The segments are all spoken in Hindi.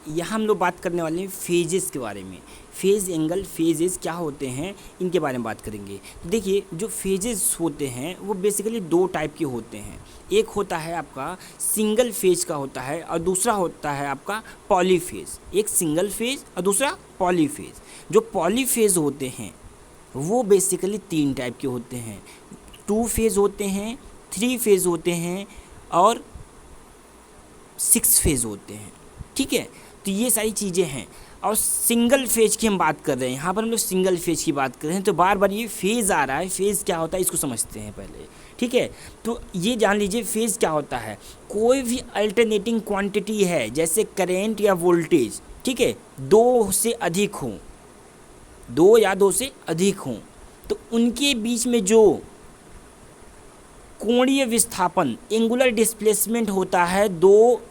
यहाँ हम लोग बात करने वाले हैं फेजेस के बारे में। फेज एंगल फेजेस क्या होते हैं इनके बारे में बात करेंगे। देखिए जो फेजेस होते हैं वो बेसिकली दो टाइप के होते हैं। एक होता है आपका सिंगल फेज का होता है और दूसरा होता है आपका पॉलीफेज। एक सिंगल फेज और दूसरा पॉलीफेज। जो पॉलीफेज होते हैं वो बेसिकली तीन टाइप के होते हैं। 2 फेज होते हैं, 3 फेज होते हैं और 6 फेज होते हैं। ठीक है, तो ये सारी चीज़ें हैं। और सिंगल फेज की हम बात कर रहे हैं, यहाँ पर हम लोग सिंगल फेज की बात कर रहे हैं। तो बार बार ये फेज़ आ रहा है, फेज़ क्या होता है इसको समझते हैं पहले। ठीक है, तो ये जान लीजिए फेज़ क्या होता है। कोई भी अल्टरनेटिंग क्वांटिटी है जैसे करेंट या वोल्टेज, ठीक है, 2 से अधिक हों, 2 या 2 से अधिक हों, तो उनके बीच में जो कोणीय विस्थापन एंगुलर डिस्प्लेसमेंट होता है, दो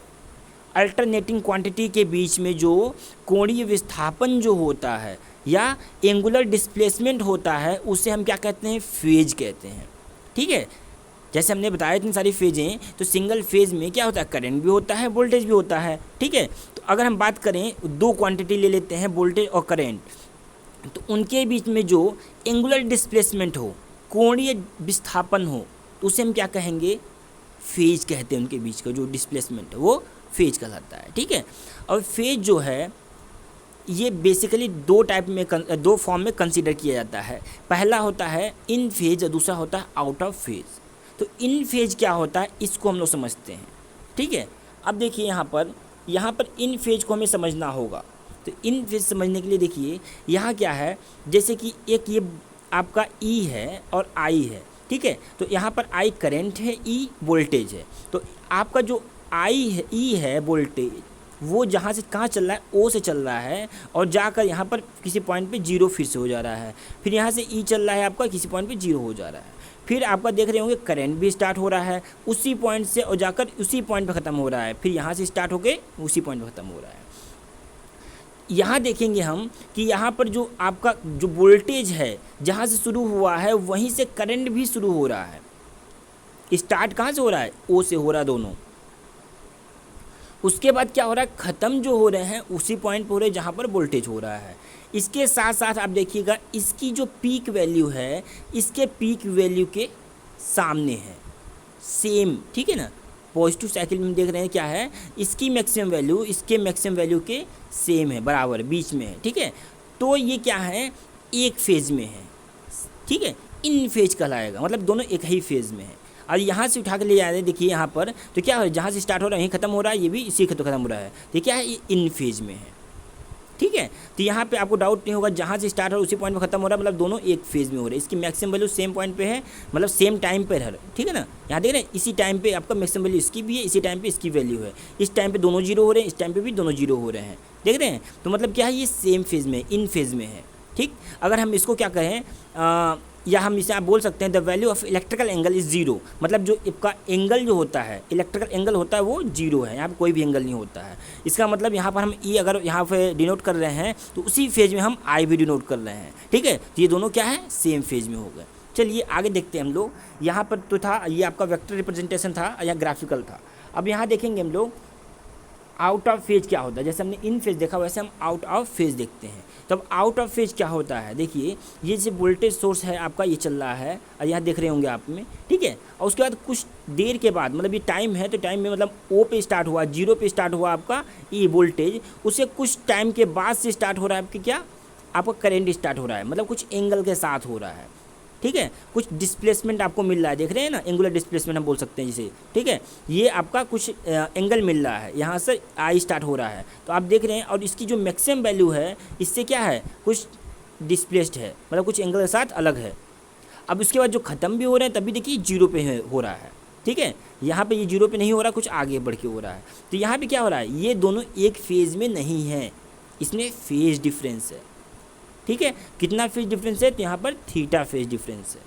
अल्टरनेटिंग क्वांटिटी के बीच में जो कोणीय विस्थापन जो होता है या एंगुलर डिस्प्लेसमेंट होता है उसे हम क्या कहते हैं, फेज कहते हैं। ठीक है, जैसे हमने बताया इतनी सारी फेजें, तो सिंगल फेज में क्या होता है, करंट भी होता है, वोल्टेज भी होता है। ठीक है, तो अगर हम बात करें दो क्वांटिटी ले लेते हैं, वोल्टेज और करंट, तो उनके बीच में जो एंगुलर डिस्प्लेसमेंट हो, कोणीय विस्थापन हो, तो उसे हम क्या कहेंगे, फेज कहते हैं। उनके बीच का जो डिस्प्लेसमेंट है वो फेज कहलाता है। ठीक है, और फेज जो है ये बेसिकली दो फॉर्म में कंसीडर किया जाता है। पहला होता है इन फेज और दूसरा होता है आउट ऑफ फेज। तो इन फेज क्या होता है इसको हम लोग समझते हैं। ठीक है, अब देखिए यहाँ पर इन फेज को हमें समझना होगा। तो इन फेज समझने के लिए देखिए यहाँ क्या है, जैसे कि एक ये आपका ई है और आई है। ठीक है, तो यहाँ पर आई करंट है, ई वोल्टेज है। तो आपका जो आई है, ई है वोल्टेज, वो जहाँ से कहाँ चल रहा है, ओ से चल रहा है और जाकर यहाँ पर किसी पॉइंट पे जीरो फिर से हो जा रहा है। फिर यहाँ से ई चल रहा है आपका, किसी पॉइंट पे जीरो हो जा रहा है। फिर आपका देख रहे होंगे करंट भी स्टार्ट हो रहा है उसी पॉइंट से और जाकर उसी पॉइंट पे ख़त्म हो रहा है। फिर यहाँ से स्टार्ट होकर उसी पॉइंट पे ख़त्म हो रहा है। यहाँ देखेंगे हम कि यहाँ पर जो आपका जो वोल्टेज है जहाँ से शुरू हुआ है वहीं से करंट भी शुरू हो रहा है। स्टार्ट कहाँ से हो रहा है, ओ से हो रहा है दोनों। उसके बाद क्या हो रहा है, ख़त्म जो हो रहे हैं उसी पॉइंट पर हो रहे हैं जहाँ पर वोल्टेज हो रहा है। इसके साथ साथ आप देखिएगा इसकी जो पीक वैल्यू है इसके पीक वैल्यू के सामने है, सेम। ठीक है ना, पॉजिटिव साइकिल में देख रहे हैं क्या है, इसकी मैक्सिमम वैल्यू इसके मैक्सिमम वैल्यू के सेम है, बराबर बीच में है। ठीक है, तो ये क्या है, एक फेज में है। ठीक है, इन फेज कहलाएगा, मतलब दोनों एक ही फेज में है। और यहाँ से उठा के ले जा रहे हैं, देखिए यहाँ पर तो क्या है, जहाँ से स्टार्ट हो रहा है यहीं ख़त्म हो रहा है, ये भी इसी ख़त्म हो रहा है। तो क्या है, ये इन फेज में है। ठीक है, तो यहाँ पे आपको डाउट नहीं होगा, जहाँ से स्टार्ट हो रहा है उसी पॉइंट पे खत्म हो रहा है, मतलब दोनों एक फेज में हो रहे हैं। इसकी मैक्सिमम वैल्यू सेम पॉइंट पे है, मतलब सेम टाइम पे है। ठीक है ना, यहाँ देख रहे हैं इसी टाइम पे आपका मैक्सिमम वैल्यू इसकी भी है, इसी टाइम पे इसकी वैल्यू है। इस टाइम पे दोनों जीरो हो रहे हैं, इस टाइम पे भी दोनों जीरो हो रहे हैं। देख रहे हैं, तो मतलब क्या है, ये सेम फेज में, इन फेज में है। ठीक, अगर हम इसको क्या कहें, या हम इसे आप बोल सकते हैं the value of electrical angle is zero, मतलब जो इसका एंगल जो होता है, इलेक्ट्रिकल एंगल होता है वो जीरो है। यहाँ पे कोई भी एंगल नहीं होता है। इसका मतलब यहाँ पर हम ई अगर यहाँ पे डिनोट कर रहे हैं तो उसी फेज में हम आई भी डिनोट कर रहे हैं। ठीक है, तो ये दोनों क्या है, सेम फेज में हो गए। चलिए आगे देखते हैं हम लोग। यहाँ पर तो था ये आपका वेक्टर रिप्रेजेंटेशन था या ग्राफिकल था। अब यहाँ देखेंगे हम लोग आउट ऑफ फेज क्या होता है। जैसे हमने इन फेज देखा वैसे हम आउट ऑफ फेज देखते हैं। तब आउट ऑफ फेज क्या होता है, देखिए ये जो वोल्टेज सोर्स है आपका ये चल रहा है और यहाँ देख रहे होंगे आप में। ठीक है, और उसके बाद कुछ देर के बाद, मतलब ये टाइम है तो टाइम में मतलब ओ पे स्टार्ट हुआ, जीरो पे स्टार्ट हुआ आपका ये वोल्टेज, उसे कुछ टाइम के बाद से स्टार्ट हो रहा है आपके क्या, आपका करेंट स्टार्ट हो रहा है, मतलब कुछ एंगल के साथ हो रहा है। ठीक है, कुछ डिस्प्लेसमेंट आपको मिल रहा है, देख रहे हैं ना, एंगुलर डिस्प्लेसमेंट हम बोल सकते हैं जिसे। ठीक है, ये आपका कुछ एंगल मिल रहा है, यहाँ से आई स्टार्ट हो रहा है तो आप देख रहे हैं। और इसकी जो मैक्सिमम वैल्यू है इससे क्या है, कुछ डिस्प्लेस्ड है, मतलब कुछ एंगल के साथ अलग है। अब उसके बाद जो ख़त्म भी हो रहे हैं तभी देखिए जीरो पे हो रहा है। ठीक है, यहाँ पे ये जीरो पे नहीं हो रहा, कुछ आगे बढ़ के हो रहा है। तो यहाँ पे क्या हो रहा है, ये दोनों एक फेज़ में नहीं है, इसमें फेज डिफरेंस है। ठीक है, कितना फेज डिफरेंस है, तो यहाँ पर थीटा फेज डिफरेंस है,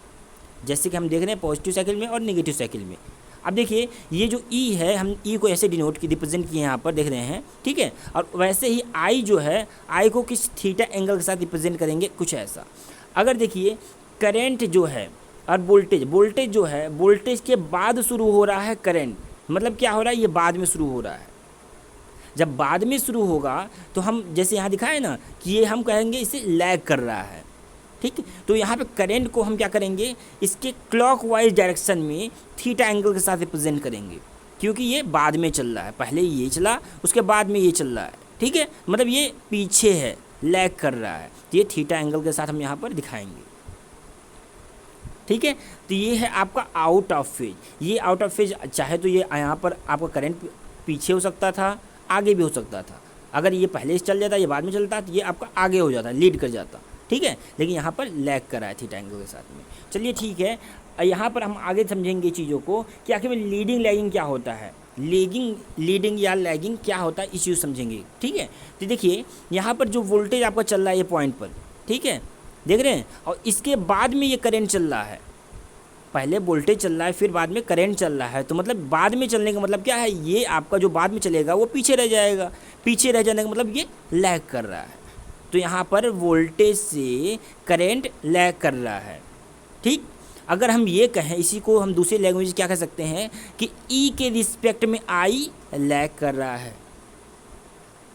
जैसे कि हम देख रहे हैं पॉजिटिव साइकिल में और नेगेटिव साइकिल में। अब देखिए ये जो ई है, हम ई को ऐसे डिनोट की रिप्रेजेंट किए यहाँ पर देख रहे हैं। ठीक है, और वैसे ही आई जो है, आई को किस थीटा एंगल के साथ रिप्रेजेंट करेंगे, कुछ ऐसा। अगर देखिए करेंट जो है और वोल्टेज जो है, वोल्टेज के बाद शुरू हो रहा है करंट, मतलब क्या हो रहा है, ये बाद में शुरू हो रहा है। जब बाद में शुरू होगा तो हम जैसे यहाँ दिखाए ना कि ये हम कहेंगे इसे लैग कर रहा है, ठीक। तो यहाँ पे करंट को हम क्या करेंगे, इसके क्लॉकवाइज डायरेक्शन में थीटा एंगल के साथ रिप्रेजेंट करेंगे, क्योंकि ये बाद में चल रहा है, पहले ये चला उसके बाद में ये चल रहा है, ठीक है, मतलब ये पीछे है, लैग कर रहा है, तो ये थीटा एंगल के साथ हम यहाँ पर दिखाएंगे, ठीक है। तो ये है आपका आउट ऑफ फेज। ये आउट ऑफ फेज चाहे तो ये यहाँ पर आपका करंट पीछे हो सकता था, आगे भी हो सकता था। अगर ये पहले से चल जाता, ये बाद में चलता, तो ये आपका आगे हो जाता, लीड कर जाता, ठीक है। लेकिन यहाँ पर लैग कर रहा है थीटा एंगल के साथ में। चलिए ठीक है, यहाँ पर हम आगे समझेंगे चीज़ों को कि आखिर में लीडिंग लैगिंग क्या होता है, लीडिंग या लैगिंग क्या होता है, इस चीज़ समझेंगे, ठीक है। तो देखिए यहाँ पर जो वोल्टेज आपका चल रहा है ये पॉइंट पर, ठीक है, देख रहे हैं, और इसके बाद में ये करंट चल रहा है, पहले वोल्टेज चल रहा है फिर बाद में करंट चल रहा है, तो मतलब बाद में चलने का मतलब क्या है, ये आपका जो बाद में चलेगा वो पीछे रह जाएगा, पीछे रह जाने का मतलब ये लैग कर रहा है। तो यहाँ पर वोल्टेज से करंट लैग कर रहा है, ठीक। अगर हम ये कहें, इसी को हम दूसरी लैंग्वेज क्या कह सकते हैं कि ई के रिस्पेक्ट में आई लैग कर रहा है,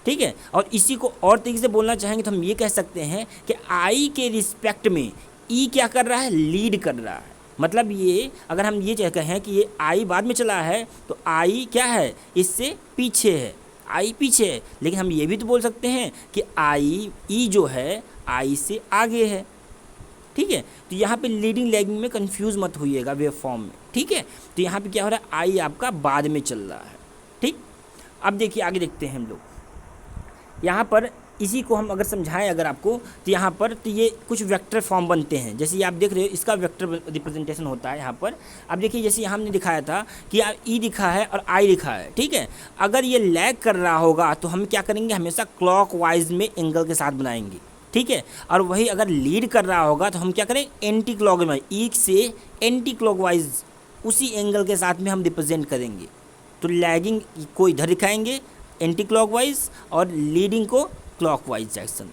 ठीक है। और इसी को और तरीके से बोलना चाहेंगे तो हम ये कह सकते हैं कि आई के रिस्पेक्ट में ई क्या कर रहा है, लीड कर रहा है। मतलब ये अगर हम ये कहें कि ये आई बाद में चला है तो आई क्या है, इससे पीछे है, आई पीछे है। लेकिन हम ये भी तो बोल सकते हैं कि आई ई जो है आई से आगे है, ठीक है। तो यहाँ पे लीडिंग लैगिंग में कंफ्यूज मत होइएगा वेव फॉर्म में, ठीक है। तो यहाँ पे क्या हो रहा है, आई आपका बाद में चल रहा है, ठीक। अब देखिए आगे देखते हैं हम लोग, यहाँ पर इसी को हम अगर समझाएं अगर आपको, तो यहाँ पर तो ये कुछ वेक्टर फॉर्म बनते हैं, जैसे ये आप देख रहे हो इसका वेक्टर रिप्रेजेंटेशन होता है यहाँ पर। अब देखिए जैसे यहाँ हमने दिखाया था कि ई लिखा है और आई लिखा है, ठीक है। अगर ये लैग कर रहा होगा तो हम क्या करेंगे, हमेशा क्लॉकवाइज में एंगल के साथ बनाएंगे, ठीक है। और वही अगर लीड कर रहा होगा तो हम क्या करें, एंटी क्लॉकवाइज, ई से एंटी क्लॉकवाइज उसी एंगल के साथ में हम रिप्रेजेंट करेंगे। तो लैगिंग को इधर दिखाएंगे एंटी क्लॉकवाइज और लीडिंग को क्लॉकवाइज डायरेक्शन।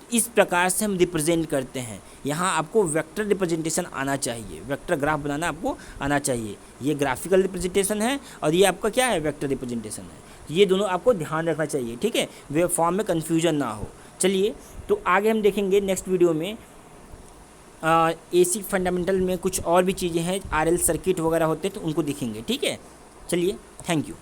इस प्रकार से हम रिप्रेजेंट करते हैं। यहाँ आपको वेक्टर रिप्रेजेंटेशन आना चाहिए, वेक्टर ग्राफ बनाना आपको आना चाहिए। ये ग्राफिकल रिप्रेजेंटेशन है और ये आपका क्या है, वेक्टर रिप्रेजेंटेशन है। ये दोनों आपको ध्यान रखना चाहिए, ठीक है, वेव फॉर्म में कन्फ्यूजन ना हो। चलिए तो आगे हम देखेंगे नेक्स्ट वीडियो में एसी फंडामेंटल में कुछ और भी चीज़ें हैं, आरएल सर्किट वगैरह होते हैं तो उनको देखेंगे, ठीक है। चलिए, थैंक यू।